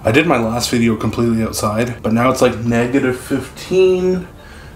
I did my last video completely outside, but now it's like -15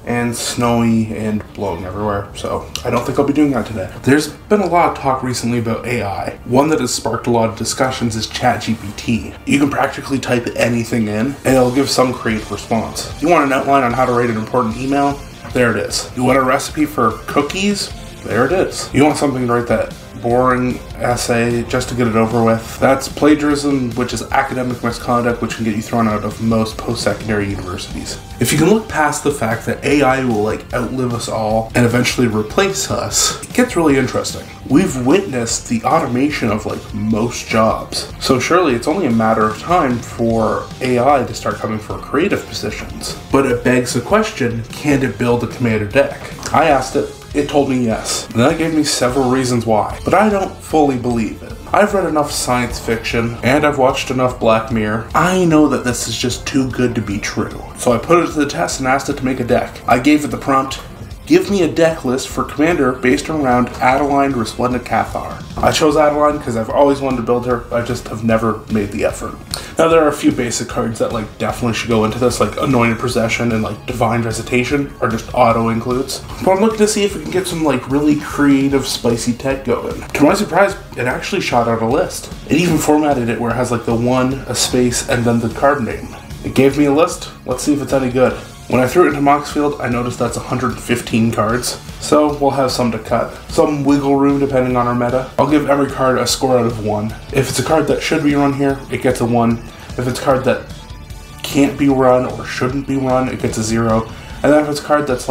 and snowy and blowing everywhere, so I don't think I'll be doing that today. There's been a lot of talk recently about AI. One that has sparked a lot of discussions is ChatGPT. You can practically type anything in and it'll give some creative response. You want an outline on how to write an important email? There it is. You want a recipe for cookies? There it is. You want something to write that boring essay just to get it over with? That's plagiarism, which is academic misconduct, which can get you thrown out of most post-secondary universities. If you can look past the fact that AI will outlive us all and eventually replace us, it gets really interesting. We've witnessed the automation of most jobs. So surely it's only a matter of time for AI to start coming for creative positions. But it begs the question, can it build a commander deck? I asked it. It told me yes, and that gave me several reasons why, but I don't fully believe it. I've read enough science fiction, and I've watched enough Black Mirror. I know that this is just too good to be true. So I put it to the test and asked it to make a deck. I gave it the prompt, give me a deck list for Commander based around Adeline Resplendent Cathar. I chose Adeline because I've always wanted to build her, I just have never made the effort. Now there are a few basic cards that definitely should go into this, like Anointed Possession and Divine Recitation, or just auto includes. But I'm looking to see if we can get some really creative spicy tech going. To my surprise, it actually shot out a list. It even formatted it where it has the one, a space, and then the card name. It gave me a list, let's see if it's any good. When I threw it into Moxfield, I noticed that's 115 cards, so we'll have some to cut. Some wiggle room depending on our meta. I'll give every card a score out of 1. If it's a card that should be run here, it gets a 1. If it's a card that can't be run or shouldn't be run, it gets a 0. And then if it's a card that's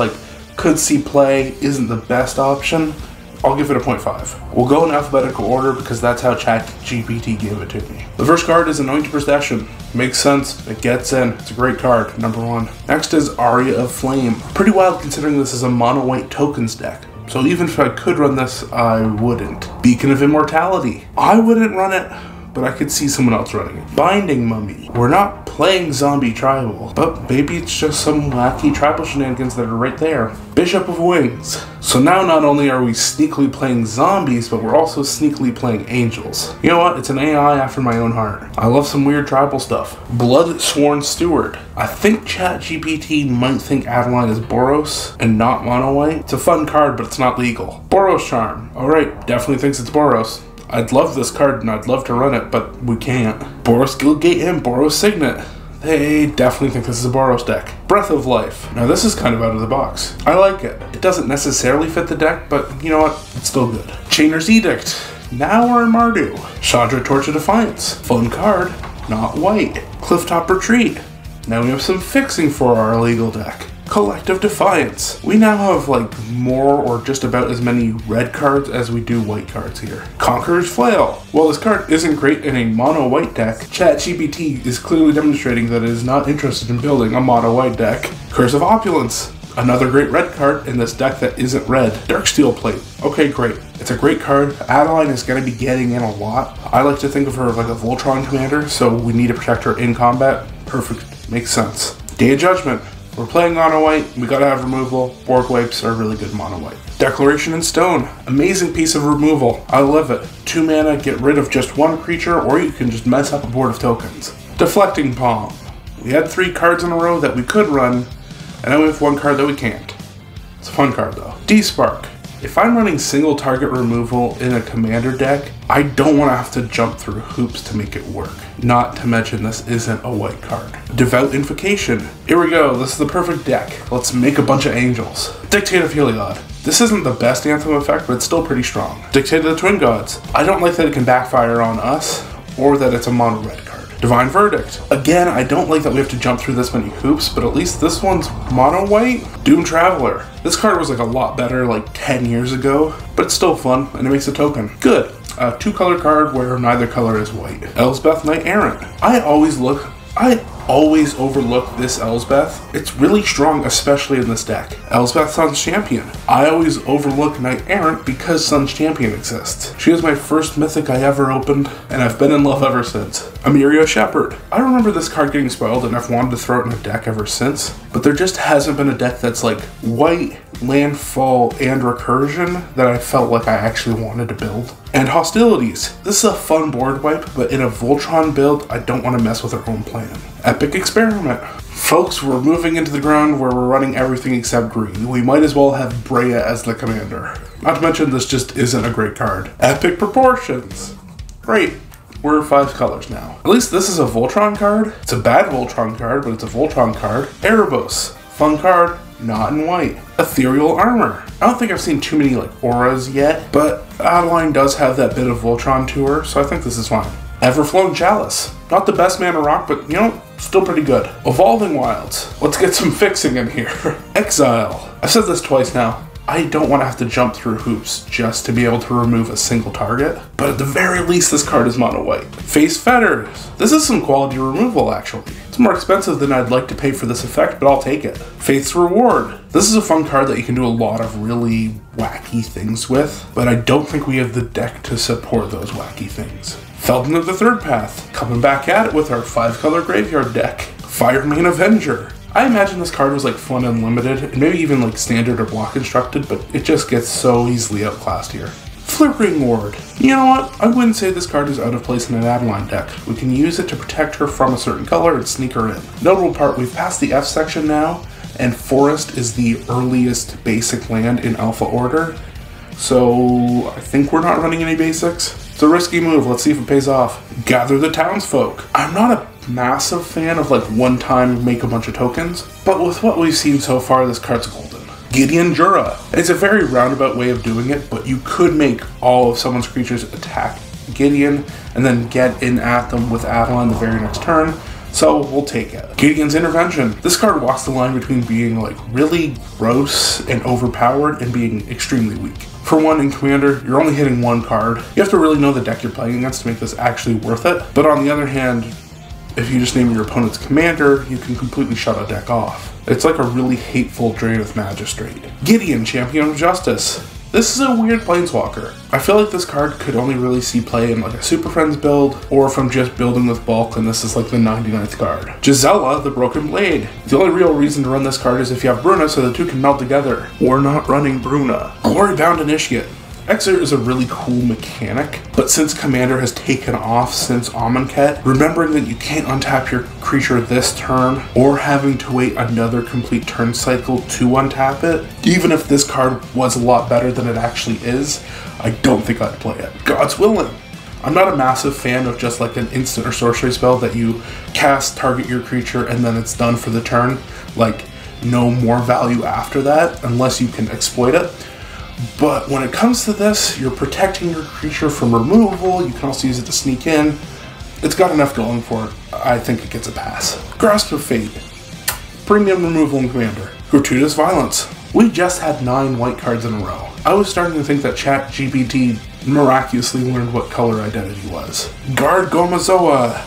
could see play, isn't the best option, I'll give it a 0.5. We'll go in alphabetical order because that's how ChatGPT gave it to me. The first card is Anointed Possession. Makes sense, it gets in, it's a great card, number 1. Next is Aria of Flame. Pretty wild considering this is a mono-white tokens deck. So even if I could run this, I wouldn't. Beacon of Immortality. I wouldn't run it, but I could see someone else running it. Binding Mummy. We're not playing Zombie Tribal, but maybe it's just some wacky tribal shenanigans that are right there. Bishop of Wings. So now not only are we sneakily playing zombies, but we're also sneakily playing angels. You know what? It's an AI after my own heart. I love some weird tribal stuff. Blood Sworn Steward. I think ChatGPT might think Adeline is Boros and not mono white. It's a fun card, but it's not legal. Boros Charm. Alright, definitely thinks it's Boros. I'd love this card and I'd love to run it, but we can't. Boros Guildgate and Boros Signet. They definitely think this is a Boros deck. Breath of Life. Now this is kind of out of the box. I like it. It doesn't necessarily fit the deck, but you know what? It's still good. Chainer's Edict. Now we're in Mardu. Chandra Torch of Defiance. Fun card, not white. Clifftop Retreat. Now we have some fixing for our illegal deck. Collective Defiance. We now have more or just about as many red cards as we do white cards here. Conqueror's Flail. While this card isn't great in a mono white deck, ChatGPT is clearly demonstrating that it is not interested in building a mono white deck. Curse of Opulence. Another great red card in this deck that isn't red. Darksteel Plate. Okay, great. It's a great card. Adeline is going to be getting in a lot. I like to think of her as a Voltron commander, so we need to protect her in combat. Perfect. Makes sense. Day of Judgment. We're playing mono white, we gotta have removal. Board wipes are really good mono white. Declaration in Stone. Amazing piece of removal. I love it. 2 mana, get rid of just 1 creature, or you can just mess up a board of tokens. Deflecting Palm. We had 3 cards in a row that we could run, and now we have 1 card that we can't. It's a fun card though. D-Spark. If I'm running single target removal in a commander deck, I don't want to have to jump through hoops to make it work. Not to mention this isn't a white card. Devout Invocation. Here we go, this is the perfect deck. Let's make a bunch of angels. Dictate of Heliod. This isn't the best Anthem effect, but it's still pretty strong. Dictate of the Twin Gods. I don't like that it can backfire on us, or that it's a mono red card. Divine Verdict. Again, I don't like that we have to jump through this many hoops, but at least this one's mono white. Doom Traveler. This card was a lot better 10 years ago, but it's still fun, and it makes a token. Good. A 2-color card where neither color is white. Elsbeth Knight Errant. I always overlook this Elsbeth. It's really strong, especially in this deck. Elsbeth Sun's Champion. I always overlook Knight Errant because Sun's Champion exists. She was my first mythic I ever opened, and I've been in love ever since. Emiria Shepherd. I remember this card getting spoiled, and I've wanted to throw it in a deck ever since, but there just hasn't been a deck that's like white, landfall, and recursion that I felt like I actually wanted to build. And Hostilities. This is a fun board wipe, but in a Voltron build, I don't want to mess with our own plan. Epic Experiment. Folks, we're moving into the ground where we're running everything except green. We might as well have Brea as the commander. Not to mention, this just isn't a great card. Epic Proportions. Great. We're 5 colors now. At least this is a Voltron card. It's a bad Voltron card, but it's a Voltron card. Erebos. Fun card. Not in white. Ethereal Armor. I don't think I've seen too many like auras yet, but Adeline does have that bit of Voltron to her, so I think this is fine. Everflowing Chalice. Not the best mana rock, but you know, still pretty good. Evolving Wilds. Let's get some fixing in here. Exile. I've said this twice now. I don't want to have to jump through hoops just to be able to remove a single target, but at the very least this card is mono white. Face Fetters. This is some quality removal actually. It's more expensive than I'd like to pay for this effect, but I'll take it. Faith's Reward. This is a fun card that you can do a lot of really wacky things with, but I don't think we have the deck to support those wacky things. Felden of the Third Path. Coming back at it with our 5-color graveyard deck. Firemane Avenger. I imagine this card was like fun and limited, and maybe even like standard or block constructed, but it just gets so easily outclassed here. Flickering Ward. You know what? I wouldn't say this card is out of place in an Adeline deck. We can use it to protect her from a certain color and sneak her in. Notable part, we've passed the F section now, and Forest is the earliest basic land in Alpha Order, so I think we're not running any basics. It's a risky move, let's see if it pays off. Gather the Townsfolk. I'm not a massive fan of like one time make a bunch of tokens, but with what we've seen so far, this card's golden. Gideon Jura. It's a very roundabout way of doing it, but you could make all of someone's creatures attack Gideon and then get in at them with Adeline the very next turn, so we'll take it. Gideon's Intervention. This card walks the line between being like really gross and overpowered and being extremely weak. For one, in Commander, you're only hitting one card. You have to really know the deck you're playing against to make this actually worth it, but on the other hand, if you just name your opponent's commander, you can completely shut a deck off. It's like a really hateful Draenith Magistrate. Gideon, Champion of Justice. This is a weird Planeswalker. I feel like this card could only really see play in like a Super Friends build, or from just building with bulk, and this is like the 99th card. Gisela, the Broken Blade. The only real reason to run this card is if you have Bruna, so the two can meld together. We're not running Bruna. Glory-Bound Initiate. Exer is a really cool mechanic, but since Commander has taken off since Amonkhet, remembering that you can't untap your creature this turn, or having to wait another complete turn cycle to untap it, even if this card was a lot better than it actually is, I don't think I'd play it. God's Willing. I'm not a massive fan of just like an instant or sorcery spell that you cast, target your creature, and then it's done for the turn. Like, no more value after that, unless you can exploit it. But when it comes to this, you're protecting your creature from removal, you can also use it to sneak in. It's got enough going for it. I think it gets a pass. Grasp of Fate. Premium removal in Commander. Gratuitous Violence. We just had 9 white cards in a row. I was starting to think that ChatGPT miraculously learned what color identity was. Guard Gomazoa.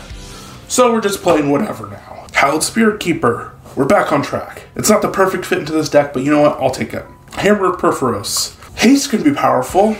So we're just playing whatever now. Hallowed Spirit Keeper. We're back on track. It's not the perfect fit into this deck, but you know what? I'll take it. Hammer Perforos. Haste can be powerful,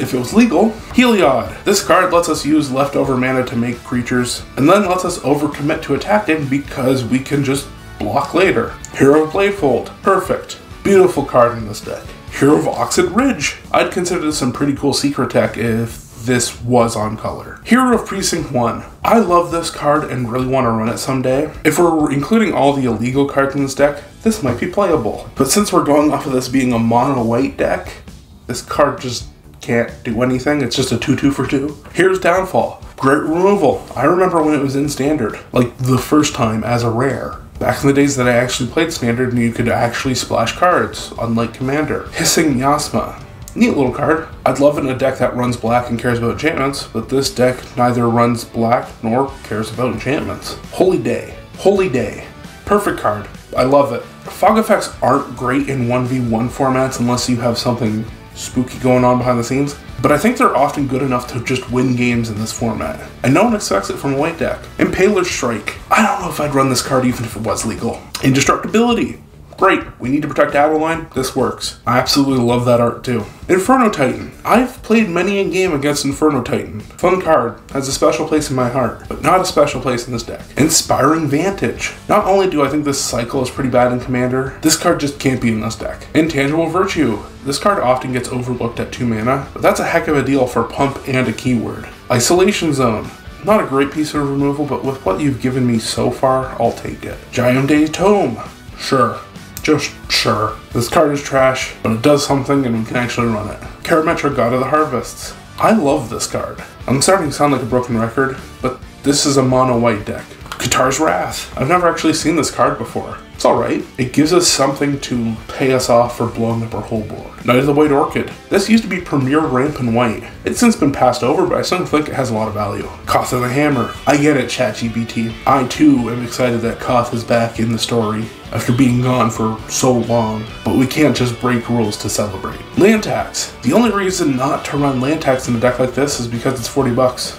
if it was legal. Heliod. This card lets us use leftover mana to make creatures, and then lets us overcommit to attacking because we can just block later. Hero of Bladefold. Perfect. Beautiful card in this deck. Hero of Oxid Ridge. I'd consider this some pretty cool secret tech if this was on color. Hero of Precinct 1. I love this card and really want to run it someday. If we're including all the illegal cards in this deck, this might be playable. But since we're going off of this being a mono white deck, this card just can't do anything. It's just a 2/2 for 2. Here's Downfall. Great removal. I remember when it was in Standard, like the first time as a rare. Back in the days that I actually played Standard and you could actually splash cards, unlike Commander. Hissing Miasma. Neat little card. I'd love it in a deck that runs black and cares about enchantments, but this deck neither runs black nor cares about enchantments. Holy Day. Holy Day. Perfect card. I love it. Fog effects aren't great in 1v1 formats unless you have something spooky going on behind the scenes, but I think they're often good enough to just win games in this format, and no one expects it from a white deck. Impaler's Strike. I don't know if I'd run this card even if it was legal. Indestructibility. Great, we need to protect Adeline, this works. I absolutely love that art too. Inferno Titan. I've played many a game against Inferno Titan. Fun card, has a special place in my heart, but not a special place in this deck. Inspiring Vantage. Not only do I think this cycle is pretty bad in Commander, this card just can't be in this deck. Intangible Virtue. This card often gets overlooked at 2 mana, but that's a heck of a deal for pump and a keyword. Isolation Zone. Not a great piece of removal, but with what you've given me so far, I'll take it. Giant Tome. Sure. Just sure. This card is trash, but it does something and we can actually run it. Karametra, God of the Harvests. I love this card. I'm starting to sound like a broken record, but this is a mono white deck. Katar's Wrath. I've never actually seen this card before. It's alright. It gives us something to pay us off for blowing up our whole board. Knight of the White Orchid. This used to be premier ramp in white. It's since been passed over, but I still think it has a lot of value. Koth of the Hammer. I get it, ChatGPT. I too am excited that Koth is back in the story after being gone for so long, but we can't just break rules to celebrate. Land Tax. The only reason not to run Land Tax in a deck like this is because it's 40 bucks.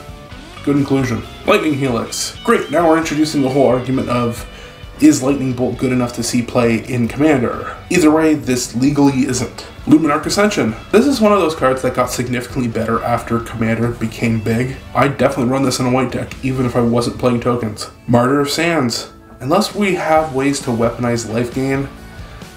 Good inclusion. Lightning Helix. Great, now we're introducing the whole argument of, is Lightning Bolt good enough to see play in Commander? Either way, this legally isn't. Luminarch Ascension. This is one of those cards that got significantly better after Commander became big. I'd definitely run this in a white deck, even if I wasn't playing tokens. Martyr of Sands. Unless we have ways to weaponize life gain,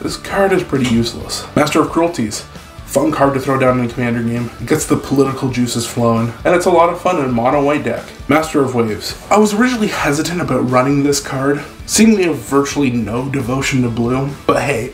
this card is pretty useless. Master of Cruelties. Fun card to throw down in a Commander game. It gets the political juices flowing, and it's a lot of fun in a mono white deck. Master of Waves. I was originally hesitant about running this card, seeing we have virtually no devotion to blue, but hey,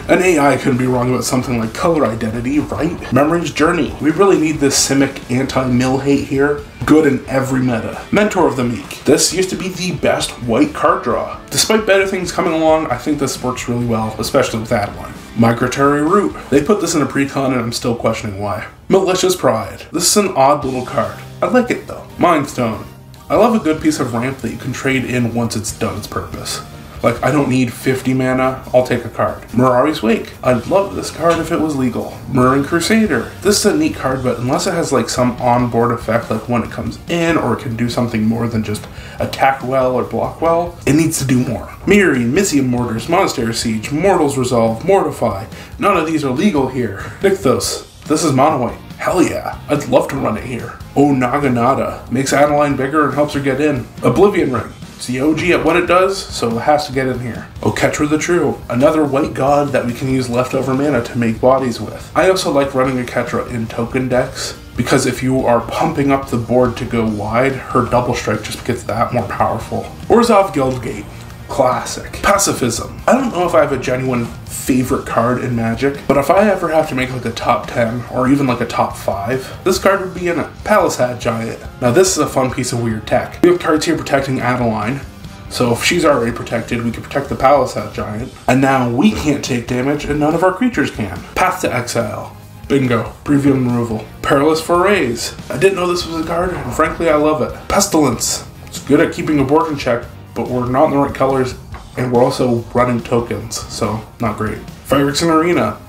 an AI couldn't be wrong about something like color identity, right? Memory's Journey. We really need this Simic anti-mill hate here. Good in every meta. Mentor of the Meek. This used to be the best white card draw. Despite better things coming along, I think this works really well, especially with Adeline. Migratory Root. They put this in a precon and I'm still questioning why. Malicious Pride. This is an odd little card. I like it though. Mind Stone. I love a good piece of ramp that you can trade in once it's done its purpose. Like, I don't need 50 mana, I'll take a card. Mirari's Wake. I'd love this card if it was legal. Mirran Crusader. This is a neat card, but unless it has like some onboard effect, like when it comes in, or it can do something more than just attack well or block well, it needs to do more. Miri, Mizzium Mortars, Monastery Siege, Mortal's Resolve, Mortify. None of these are legal here. Nykthos. This is mono white. Hell yeah, I'd love to run it here. Oh Naginata. Makes Adeline bigger and helps her get in. Oblivion Ring. It's the OG at what it does, so it has to get in here. Oketra the True, another white god that we can use leftover mana to make bodies with. I also like running Oketra in token decks, because if you are pumping up the board to go wide, her double strike just gets that more powerful. Orzhov Guildgate. Classic. Pacifism. I don't know if I have a genuine favorite card in Magic, but if I ever have to make like a top 10 or even like a top 5, this card would be in it. Palace Hat Giant. Now this is a fun piece of weird tech. We have cards here protecting Adeline, so if she's already protected, we can protect the Palace Hat Giant. And now we can't take damage and none of our creatures can. Path to Exile. Bingo. Preview removal. Perilous Forays. I didn't know this was a card, and frankly I love it. Pestilence. It's good at keeping a board in check, but we're not in the right colors, and we're also running tokens, so not great. Phyrexian Arena,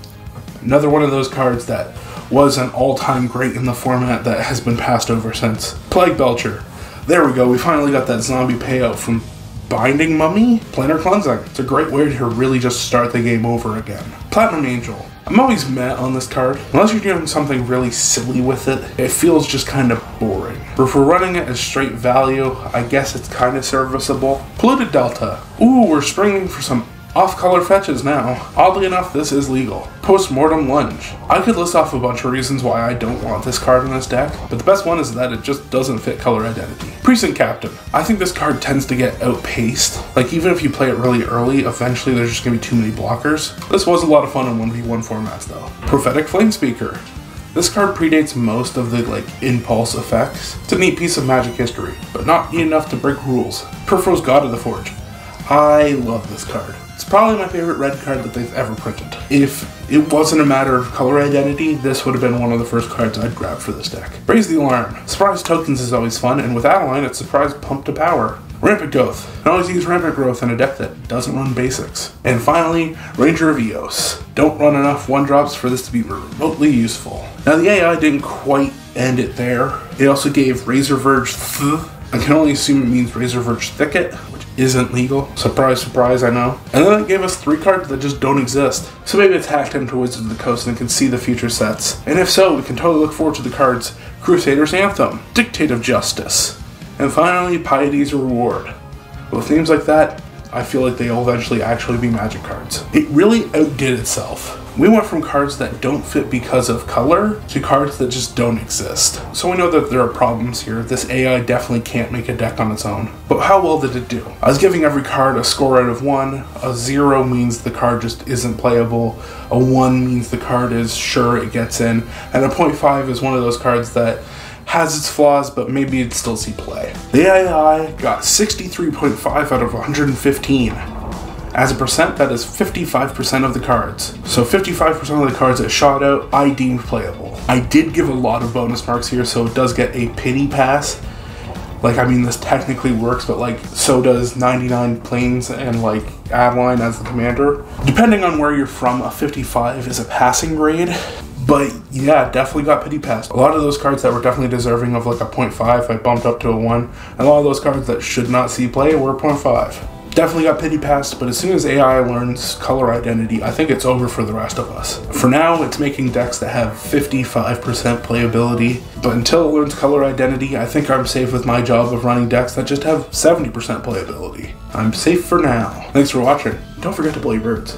another one of those cards that was an all-time great in the format that has been passed over since. Plague Belcher. There we go, we finally got that zombie payout from Binding Mummy? Planar Cleansing. It's a great way to really just start the game over again. Platinum Angel. I'm always mad on this card. Unless you're doing something really silly with it, it feels just kind of boring. But if we're running it as straight value, I guess it's kind of serviceable. Polluted Delta. Ooh, we're springing for some off-color fetches now. Oddly enough, this is legal. Postmortem Lunge. I could list off a bunch of reasons why I don't want this card in this deck, but the best one is that it just doesn't fit color identity. Precinct Captain. I think this card tends to get outpaced. Like, even if you play it really early, eventually there's just gonna be too many blockers. This was a lot of fun in 1v1 formats though. Prophetic Flamespeaker. This card predates most of the impulse effects. It's a neat piece of Magic history, but not neat enough to break rules. Perfo's God of the Forge. I love this card. It's probably my favorite red card that they've ever printed. If it wasn't a matter of color identity, this would have been one of the first cards I'd grab for this deck. Raise the Alarm. Surprise tokens is always fun, and with Adeline, it's surprise pump to power. Rampant Growth. Can always use Rampant Growth in a deck that doesn't run basics. And finally, Ranger of Eos. Don't run enough 1-drops for this to be remotely useful. Now the AI didn't quite end it there. It also gave Razor Verge I can only assume it means Razor Verge Thicket, which isn't legal. Surprise, surprise, I know. And then it gave us 3 cards that just don't exist. So maybe it's hacked into Wizards of the Coast and can see the future sets. And if so, we can totally look forward to the cards Crusader's Anthem, Dictate of Justice, and finally Piety's Reward. With names like that, I feel like they'll eventually actually be Magic cards. It really outdid itself. We went from cards that don't fit because of color to cards that just don't exist. So we know that there are problems here. This AI definitely can't make a deck on its own. But how well did it do? I was giving every card a score out of 1. A 0 means the card just isn't playable. A 1 means the card is sure it gets in. And a 0.5 is one of those cards that has its flaws, but maybe it'd still see play. The AI got 63.5 out of 115. As a percent, that is 55% of the cards. So 55% of the cards that shot out, I deemed playable. I did give a lot of bonus marks here, so it does get a pity pass. Like, I mean, this technically works, but like, so does 99 Planes and like Adeline as the commander. Depending on where you're from, a 55 is a passing grade. But yeah, definitely got pity passed. A lot of those cards that were definitely deserving of like a 0.5, I bumped up to a 1. And a lot of those cards that should not see play were a 0.5. Definitely got pity passed, but as soon as AI learns color identity, I think it's over for the rest of us. For now, it's making decks that have 55% playability, but until it learns color identity, I think I'm safe with my job of running decks that just have 70% playability. I'm safe for now. Thanks for watching. Don't forget to play birds.